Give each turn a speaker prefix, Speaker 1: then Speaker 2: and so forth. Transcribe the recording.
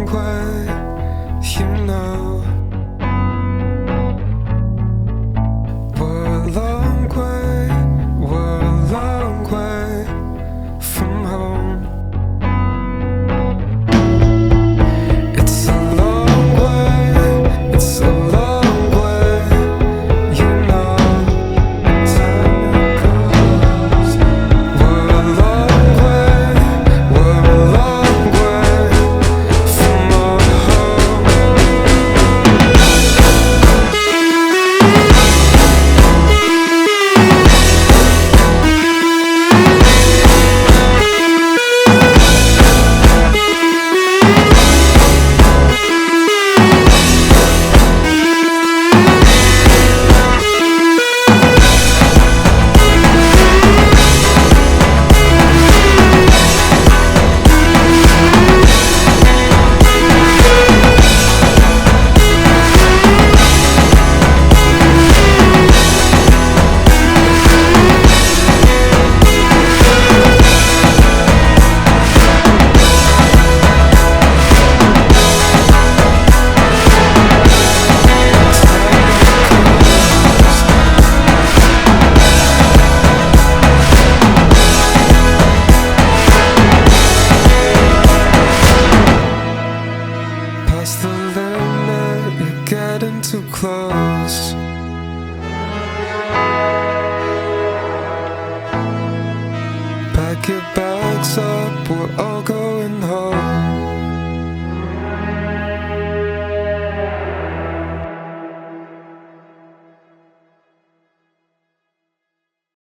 Speaker 1: long way, you know. We're a long way from home. It's a long way, it's a long way, you know. Time goes. We're a long way from our home. Past the limit, you're getting too close. Pack your bags up, we're all going home.